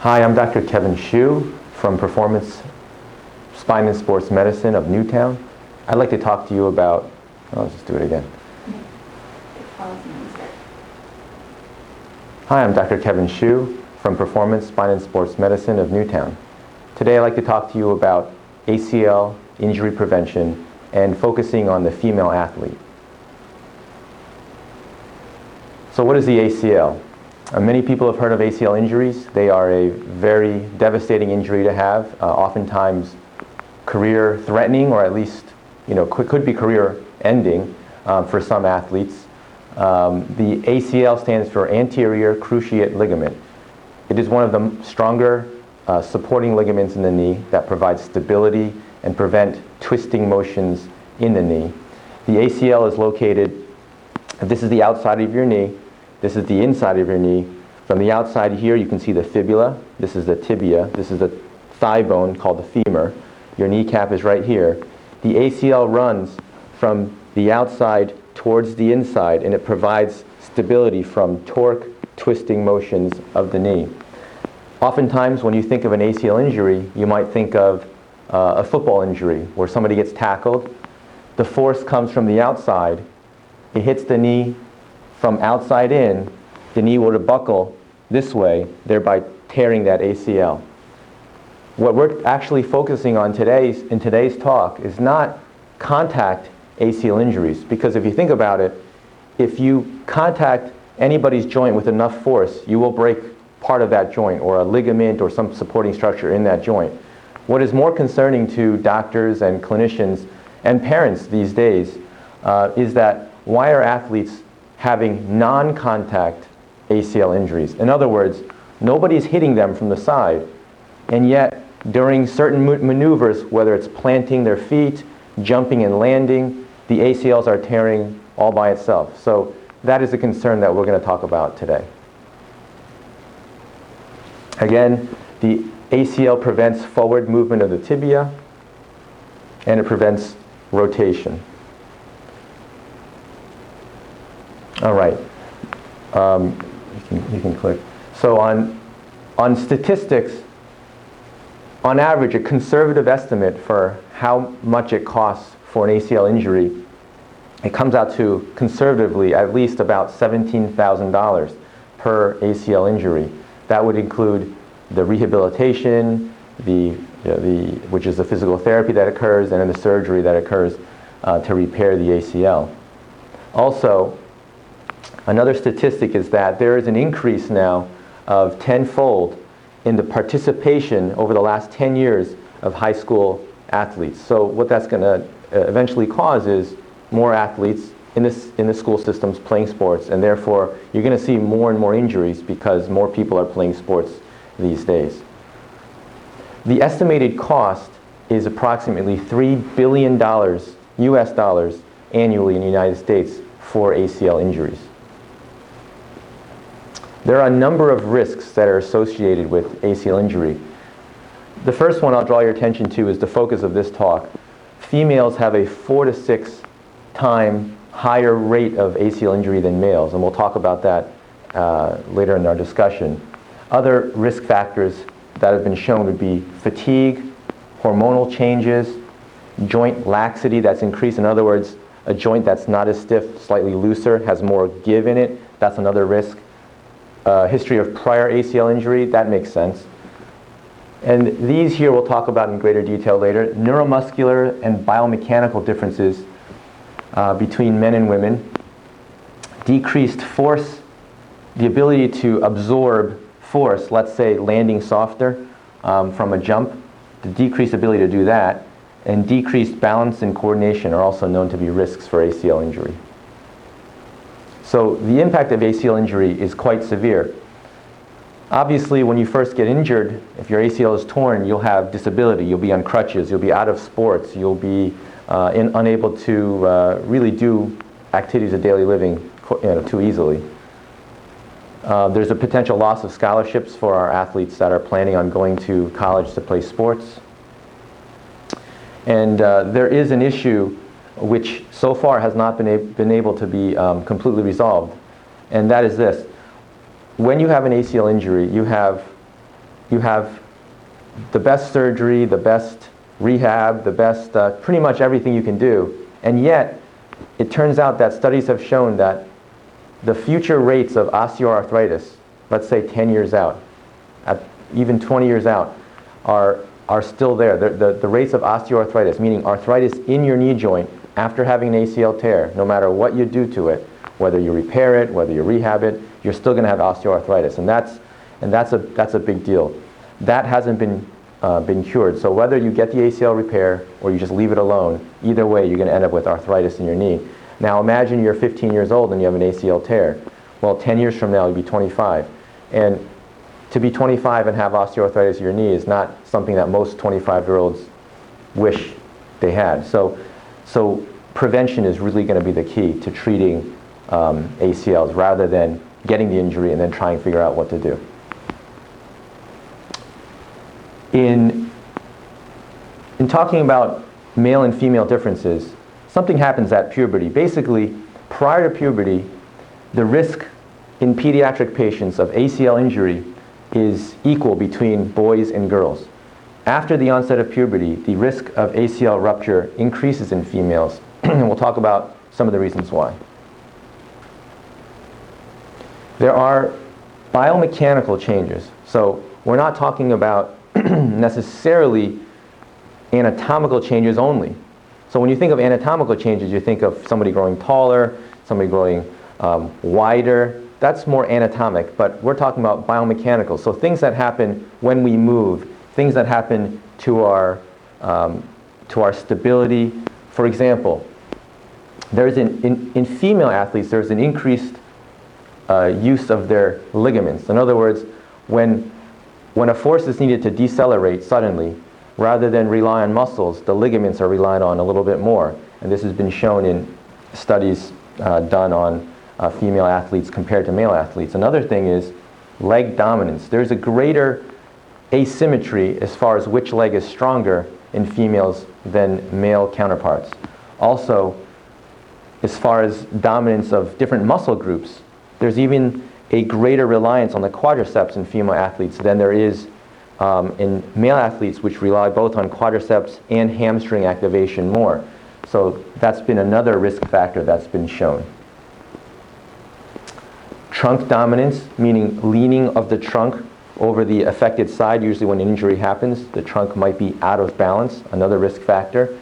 Hi, I'm Dr. Kevin Hsu from Performance Spine and Sports Medicine of Newtown. I'd like to talk to you about, I'll just do it again. Hi, I'm Dr. Kevin Hsu from Performance Spine and Sports Medicine of Newtown. Today I'd like to talk to you about ACL injury prevention and focusing on the female athlete. So what is the ACL? Many people have heard of ACL injuries. They are a very devastating injury to have, oftentimes career-threatening, or at least could be career-ending for some athletes. The ACL stands for anterior cruciate ligament. It is one of the stronger supporting ligaments in the knee that provides stability and prevent twisting motions in the knee. The ACL is located, this is the outside of your knee, this is the inside of your knee. From the outside here, you can see the fibula. This is the tibia. This is the thigh bone called the femur. Your kneecap is right here. The ACL runs from the outside towards the inside, and it provides stability from torque, twisting motions of the knee. Oftentimes, when you think of an ACL injury, you might think of a football injury where somebody gets tackled. The force comes from the outside. It hits the knee from outside in. The knee will buckle this way, thereby tearing that ACL. What we're actually focusing on in today's talk is not contact ACL injuries, because if you think about it, if you contact anybody's joint with enough force, you will break part of that joint or a ligament or some supporting structure in that joint. What is more concerning to doctors and clinicians and parents these days is that why are athletes having non-contact ACL injuries? In other words, nobody's hitting them from the side, and yet during certain maneuvers, whether it's planting their feet, jumping and landing, the ACLs are tearing all by itself. So that is a concern that we're going to talk about today. Again, the ACL prevents forward movement of the tibia, and it prevents rotation. All right. You can click. So on statistics, on average, a conservative estimate for how much it costs for an ACL injury, it comes out to conservatively at least about $17,000 per ACL injury. That would include the rehabilitation, which is the physical therapy that occurs, and then the surgery that occurs to repair the ACL. Also, another statistic is that there is an increase now of tenfold in the participation over the last 10 years of high school athletes. So what that's going to eventually cause is more athletes in the school systems playing sports, and therefore you're going to see more and more injuries because more people are playing sports these days. The estimated cost is approximately $3 billion US dollars annually in the United States for ACL injuries. There are a number of risks that are associated with ACL injury. The first one I'll draw your attention to is the focus of this talk. Females have a 4 to 6 time higher rate of ACL injury than males, and we'll talk about that later in our discussion. Other risk factors that have been shown would be fatigue, hormonal changes, joint laxity that's increased. In other words, a joint that's not as stiff, slightly looser, has more give in it. That's another risk. History of prior ACL injury, that makes sense. And these here we'll talk about in greater detail later. Neuromuscular and biomechanical differences between men and women. Decreased force, the ability to absorb force, let's say landing softer from a jump, the decreased ability to do that, and decreased balance and coordination are also known to be risks for ACL injury. So the impact of ACL injury is quite severe. Obviously, when you first get injured, if your ACL is torn, you'll have disability. You'll be on crutches. You'll be out of sports. You'll be unable to really do activities of daily living too easily. There's a potential loss of scholarships for our athletes that are planning on going to college to play sports. And there is an issue which so far has not been able to be completely resolved, and that is this. When you have an ACL injury, you have you have the best surgery, the best rehab, the best, pretty much everything you can do. And yet, it turns out that studies have shown that the future rates of osteoarthritis, let's say 10 years out, even 20 years out, are still there. The rates of osteoarthritis, meaning arthritis in your knee joint after having an ACL tear, no matter what you do to it, whether you repair it, whether you rehab it, you're still going to have osteoarthritis. And that's a big deal. That hasn't been cured. So whether you get the ACL repair or you just leave it alone, either way you're going to end up with arthritis in your knee. Now imagine you're 15 years old and you have an ACL tear. Well, 10 years from now you'll be 25. And to be 25 and have osteoarthritis in your knee is not something that most 25-year-olds wish they had. So prevention is really going to be the key to treating ACLs rather than getting the injury and then trying to figure out what to do. In talking about male and female differences, something happens at puberty. Basically, prior to puberty, the risk in pediatric patients of ACL injury is equal between boys and girls. After the onset of puberty, the risk of ACL rupture increases in females, and we'll talk about some of the reasons why. There are biomechanical changes. So we're not talking about necessarily anatomical changes only. So when you think of anatomical changes, you think of somebody growing taller, somebody growing wider. That's more anatomic, but we're talking about biomechanical. So things that happen when we move, things that happen to our stability. For example, in female athletes, there's an increased use of their ligaments. In other words, when a force is needed to decelerate suddenly, rather than rely on muscles, the ligaments are relied on a little bit more. And this has been shown in studies done on female athletes compared to male athletes. Another thing is leg dominance. There's a greater asymmetry as far as which leg is stronger in females than male counterparts. Also, as far as dominance of different muscle groups, there's even a greater reliance on the quadriceps in female athletes than there is in male athletes, which rely both on quadriceps and hamstring activation more. So that's been another risk factor that's been shown. Trunk dominance, meaning leaning of the trunk over the affected side. Usually when an injury happens, the trunk might be out of balance, another risk factor.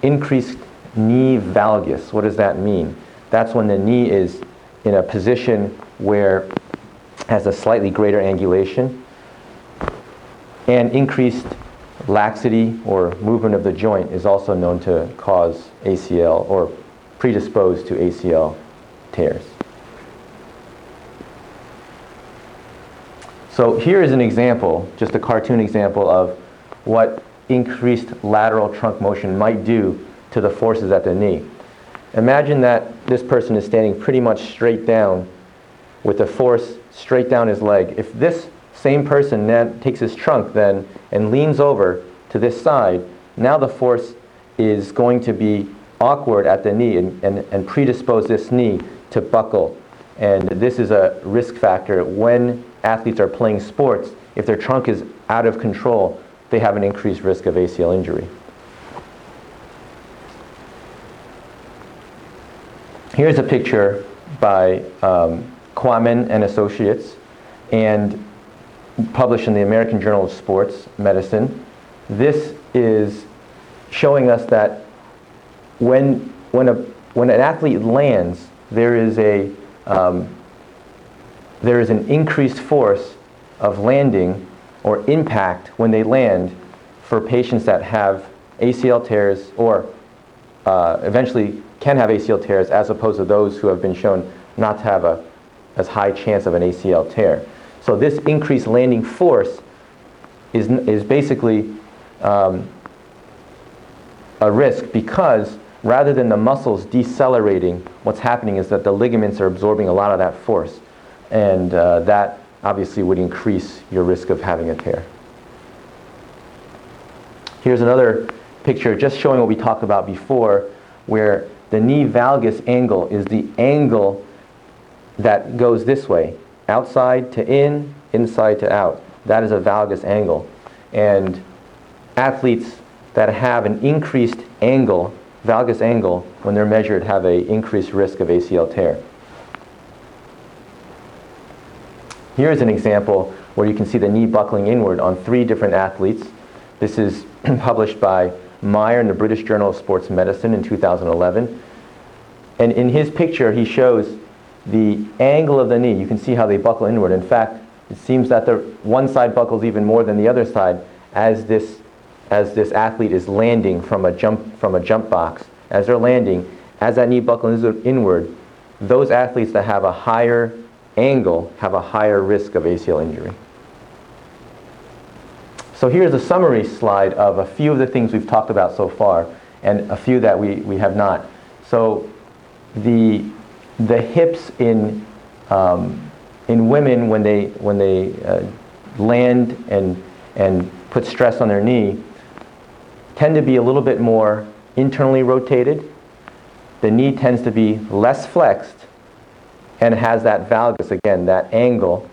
Increased knee valgus. What does that mean? That's when the knee is in a position where it has a slightly greater angulation. And increased laxity or movement of the joint is also known to cause ACL or predispose to ACL tears. So here is an example, just a cartoon example of what increased lateral trunk motion might do to the forces at the knee. Imagine that this person is standing pretty much straight down with the force straight down his leg. If this same person then takes his trunk then and leans over to this side, now the force is going to be awkward at the knee and predispose this knee to buckle. And this is a risk factor when athletes are playing sports. If their trunk is out of control, they have an increased risk of ACL injury. Here's a picture by Quammen and Associates and published in the American Journal of Sports Medicine. This is showing us that when an athlete lands, there is an increased force of landing or impact when they land for patients that have ACL tears or eventually can have ACL tears, as opposed to those who have been shown not to have as high chance of an ACL tear. So this increased landing force is basically a risk, because rather than the muscles decelerating, what's happening is that the ligaments are absorbing a lot of that force. And that obviously would increase your risk of having a tear. Here's another picture just showing what we talked about before, where the knee valgus angle is the angle that goes this way, outside to in, inside to out. that is a valgus angle. And athletes that have an increased angle, valgus angle, when they're measured, have an increased risk of ACL tear. Here's an example where you can see the knee buckling inward on 3 different athletes. This is published by Meyer in the British Journal of Sports Medicine in 2011. And in his picture, he shows the angle of the knee. You can see how they buckle inward. In fact, it seems that the one side buckles even more than the other side as this athlete is landing from a jump box. As they're landing, as that knee buckles inward, those athletes that have a higher angle have a higher risk of ACL injury. So here's a summary slide of a few of the things we've talked about so far and a few that we have not. So the hips in women when they land and put stress on their knee tend to be a little bit more internally rotated. The knee tends to be less flexed and has that valgus, again, that angle.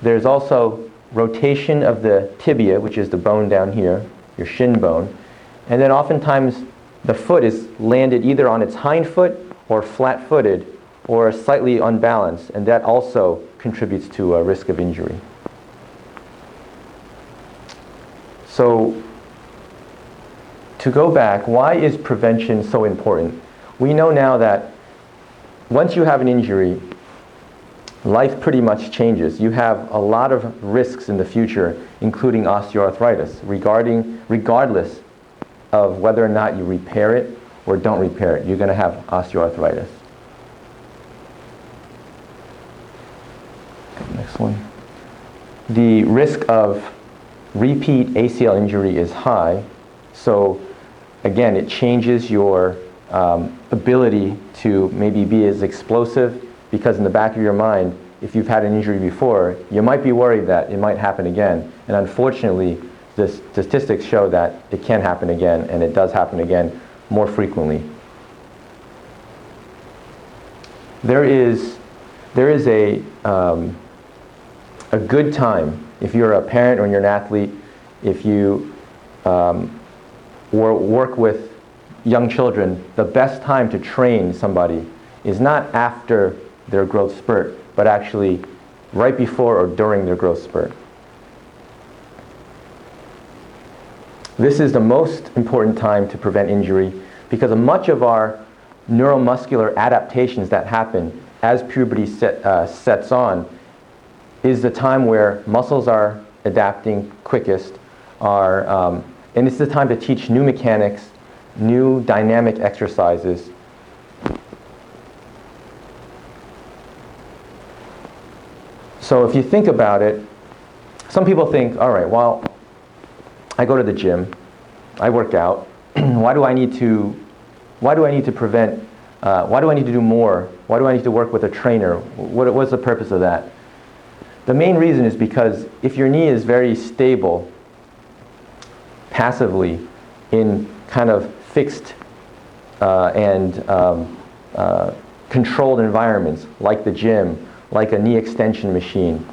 There's also rotation of the tibia, which is the bone down here, your shin bone. And then oftentimes the foot is landed either on its hind foot or flat-footed or slightly unbalanced, and that also contributes to a risk of injury. So to go back, why is prevention so important? We know now that once you have an injury, life pretty much changes. You have a lot of risks in the future, including osteoarthritis, regardless of whether or not you repair it or don't repair it. You're going to have osteoarthritis. Next one. The risk of repeat ACL injury is high, so again, it changes your ability to maybe be as explosive, because in the back of your mind, if you've had an injury before, you might be worried that it might happen again. And unfortunately, the statistics show that it can happen again, and it does happen again more frequently. There is a good time, if you're a parent or you're an athlete, if you work with young children, the best time to train somebody is not after their growth spurt, but actually right before or during their growth spurt. This is the most important time to prevent injury because much of our neuromuscular adaptations that happen as puberty sets on is the time where muscles are adapting quickest, and it's the time to teach new mechanics, new dynamic exercises. So if you think about it, some people think, all right, well, I go to the gym, I work out, why do I need to prevent, why do I need to do more? Why do I need to work with a trainer? What's the purpose of that? The main reason is because if your knee is very stable passively in kind of fixed and controlled environments like the gym, like a knee extension machine,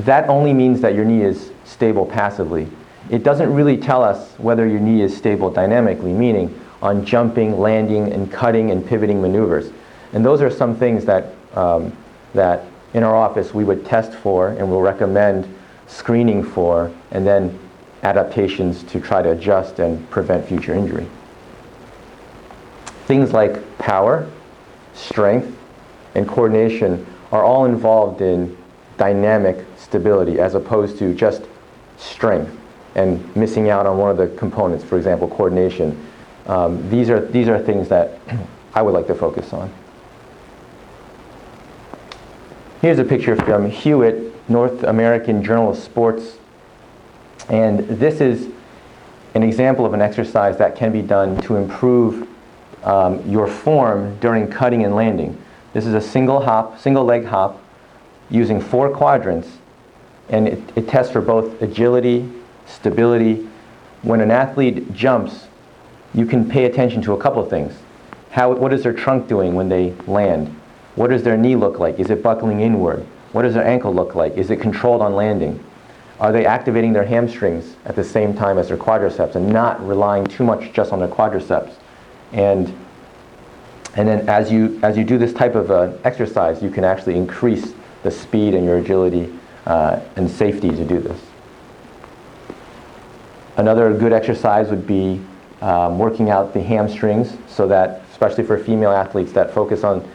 that only means that your knee is stable passively. It doesn't really tell us whether your knee is stable dynamically, meaning on jumping, landing, and cutting and pivoting maneuvers. And those are some things that in our office we would test for and will recommend screening for, and then adaptations to try to adjust and prevent future injury. Things like power, strength, and coordination are all involved in dynamic stability as opposed to just strength and missing out on one of the components, for example, coordination. These are things that I would like to focus on. Here's a picture from Hewitt, North American Journal of Sports. And this is an example of an exercise that can be done to improve your form during cutting and landing. This is a single leg hop using 4 quadrants, and it tests for both agility, stability. When an athlete jumps, you can pay attention to a couple of things. What is their trunk doing when they land? What does their knee look like? Is it buckling inward? What does their ankle look like? Is it controlled on landing? Are they activating their hamstrings at the same time as their quadriceps and not relying too much just on their quadriceps? And then as you do this type of exercise, you can actually increase the speed and your agility and safety to do this. Another good exercise would be working out the hamstrings, so that, especially for female athletes that focus on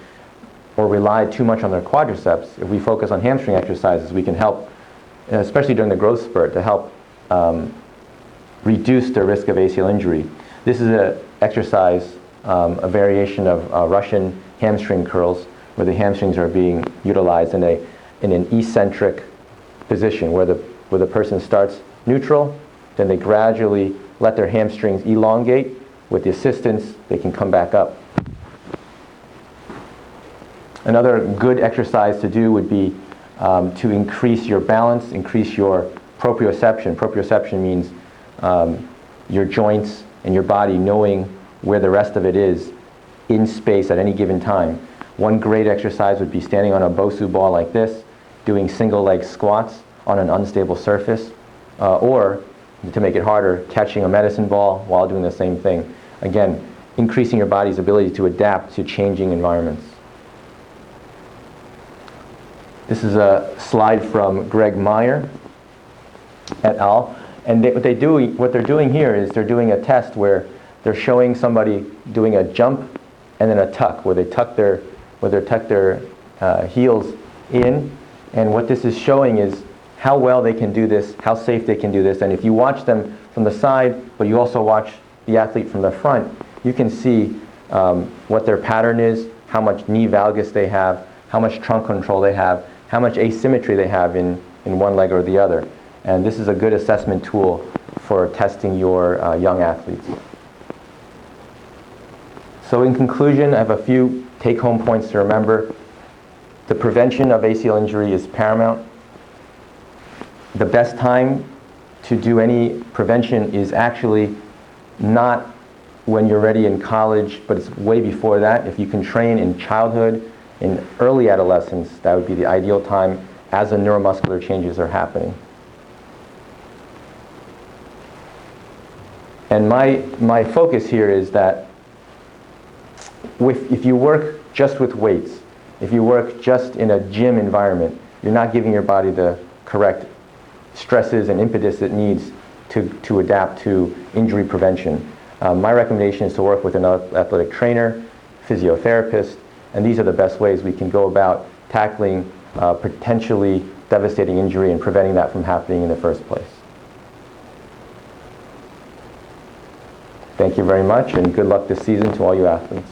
or rely too much on their quadriceps, if we focus on hamstring exercises, we can help, especially during the growth spurt, to help reduce the risk of ACL injury. This is an exercise, a variation of Russian hamstring curls, where the hamstrings are being utilized in an eccentric position, where the person starts neutral, then they gradually let their hamstrings elongate. With the assistance, they can come back up. Another good exercise to do would be to increase your balance, increase your proprioception. Proprioception means your joints and your body knowing where the rest of it is in space at any given time. One great exercise would be standing on a Bosu ball like this, doing single leg squats on an unstable surface, or, to make it harder, catching a medicine ball while doing the same thing. Again, increasing your body's ability to adapt to changing environments. This is a slide from Greg Meyer et al. And what they're doing here is they're doing a test where they're showing somebody doing a jump and then a tuck, where they tuck their heels in. And what this is showing is how well they can do this, how safe they can do this. And if you watch them from the side, but you also watch the athlete from the front, you can see what their pattern is, how much knee valgus they have, how much trunk control they have, how much asymmetry they have in one leg or the other. And this is a good assessment tool for testing your young athletes. So in conclusion, I have a few take-home points to remember. The prevention of ACL injury is paramount. The best time to do any prevention is actually not when you're ready in college, but it's way before that. If you can train in childhood, in early adolescence, that would be the ideal time as the neuromuscular changes are happening. And my focus here is that if you work just with weights, if you work just in a gym environment, you're not giving your body the correct stresses and impetus it needs to adapt to injury prevention. My recommendation is to work with an athletic trainer, physiotherapist, and these are the best ways we can go about tackling potentially devastating injury and preventing that from happening in the first place. Thank you very much, and good luck this season to all you athletes.